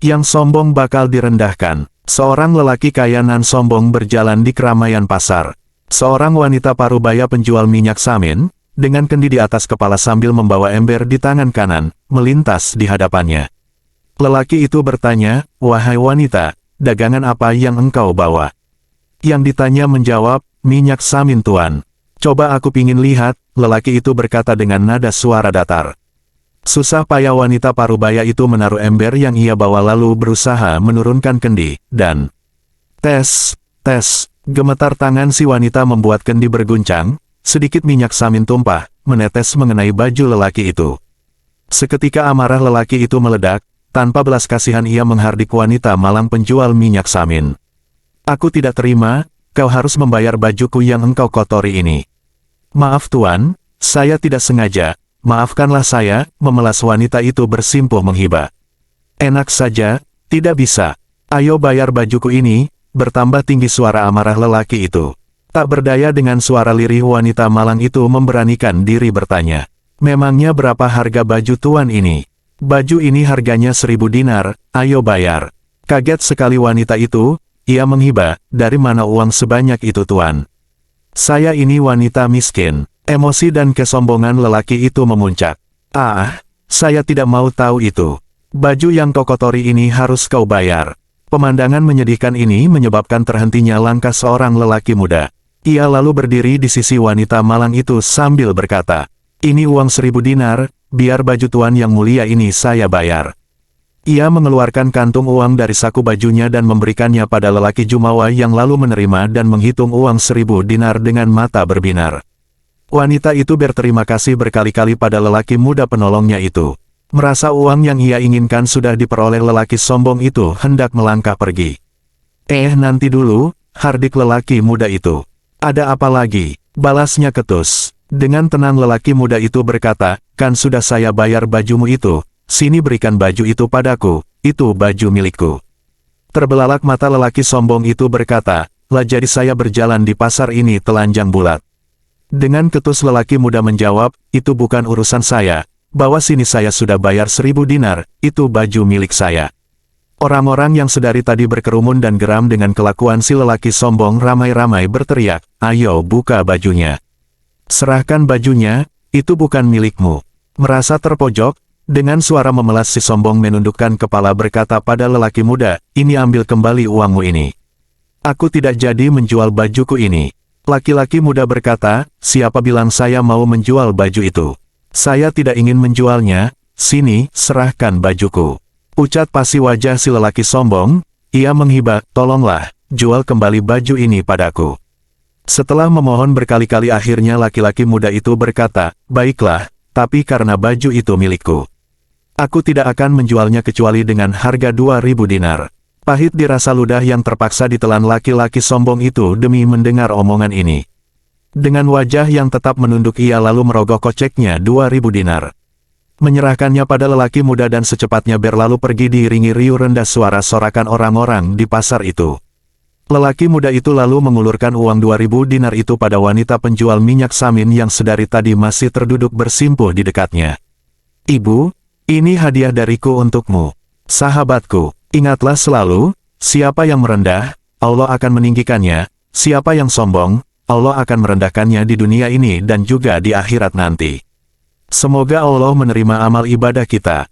Yang sombong bakal direndahkan. Seorang lelaki kaya nan sombong berjalan di keramaian pasar. Seorang wanita parubaya penjual minyak samin, dengan kendi di atas kepala sambil membawa ember di tangan kanan, melintas di hadapannya. Lelaki itu bertanya, "Wahai wanita, dagangan apa yang engkau bawa?" Yang ditanya menjawab, "Minyak samin tuan." "Coba aku pingin lihat," lelaki itu berkata dengan nada suara datar. Susah payah wanita parubaya itu menaruh ember yang ia bawa lalu berusaha menurunkan kendi, dan tes, gemetar tangan si wanita membuat kendi berguncang, sedikit minyak samin tumpah, menetes mengenai baju lelaki itu. Seketika amarah lelaki itu meledak, tanpa belas kasihan ia menghardik wanita malang penjual minyak samin. "Aku tidak terima, kau harus membayar bajuku yang engkau kotori ini." "Maaf tuan, saya tidak sengaja. Maafkanlah saya," memelas wanita itu bersimpuh menghibah. "Enak saja, tidak bisa. Ayo bayar bajuku ini," bertambah tinggi suara amarah lelaki itu. Tak berdaya dengan suara lirih wanita malang itu memberanikan diri bertanya, "Memangnya berapa harga baju tuan ini?" "Baju ini harganya 1000 dinar, ayo bayar." Kaget sekali wanita itu, ia menghibah, "Dari mana uang sebanyak itu tuan? Saya ini wanita miskin." Emosi dan kesombongan lelaki itu memuncak. "Ah, saya tidak mau tahu itu. Baju yang kau kotori ini harus kau bayar." Pemandangan menyedihkan ini menyebabkan terhentinya langkah seorang lelaki muda. Ia lalu berdiri di sisi wanita malang itu sambil berkata, "Ini uang 1000 dinar, biar baju tuan yang mulia ini saya bayar." Ia mengeluarkan kantung uang dari saku bajunya dan memberikannya pada lelaki jumawa yang lalu menerima dan menghitung uang 1000 dinar dengan mata berbinar. Wanita itu berterima kasih berkali-kali pada lelaki muda penolongnya itu. Merasa uang yang ia inginkan sudah diperoleh, lelaki sombong itu hendak melangkah pergi. Nanti dulu," hardik lelaki muda itu. "Ada apa lagi?" balasnya ketus. Dengan tenang lelaki muda itu berkata, "Kan sudah saya bayar bajumu itu, sini berikan baju itu padaku, itu baju milikku." Terbelalak mata lelaki sombong itu berkata, "Lah jadi saya berjalan di pasar ini telanjang bulat." Dengan ketus lelaki muda menjawab, "Itu bukan urusan saya, bawa sini, saya sudah bayar 1000 dinar, itu baju milik saya." Orang-orang yang sedari tadi berkerumun dan geram dengan kelakuan si lelaki sombong ramai-ramai berteriak, "Ayo buka bajunya. Serahkan bajunya, itu bukan milikmu." Merasa terpojok, dengan suara memelas si sombong menundukkan kepala berkata pada lelaki muda, "Ini ambil kembali uangmu ini. Aku tidak jadi menjual bajuku ini." Laki-laki muda berkata, "Siapa bilang saya mau menjual baju itu? Saya tidak ingin menjualnya, sini, serahkan bajuku." Pucat pasi wajah si lelaki sombong, ia menghibah, "Tolonglah, jual kembali baju ini padaku." Setelah memohon berkali-kali akhirnya laki-laki muda itu berkata, "Baiklah, tapi karena baju itu milikku, aku tidak akan menjualnya kecuali dengan harga 2000 dinar. Pahit dirasa ludah yang terpaksa ditelan laki-laki sombong itu demi mendengar omongan ini. Dengan wajah yang tetap menunduk ia lalu merogoh koceknya 2000 dinar. Menyerahkannya pada lelaki muda dan secepatnya berlalu pergi diiringi riuh rendah suara sorakan orang-orang di pasar itu. Lelaki muda itu lalu mengulurkan uang 2000 dinar itu pada wanita penjual minyak samin yang sedari tadi masih terduduk bersimpuh di dekatnya. "Ibu, ini hadiah dariku untukmu. Sahabatku, ingatlah selalu, siapa yang merendah, Allah akan meninggikannya, siapa yang sombong, Allah akan merendahkannya di dunia ini dan juga di akhirat nanti. Semoga Allah menerima amal ibadah kita."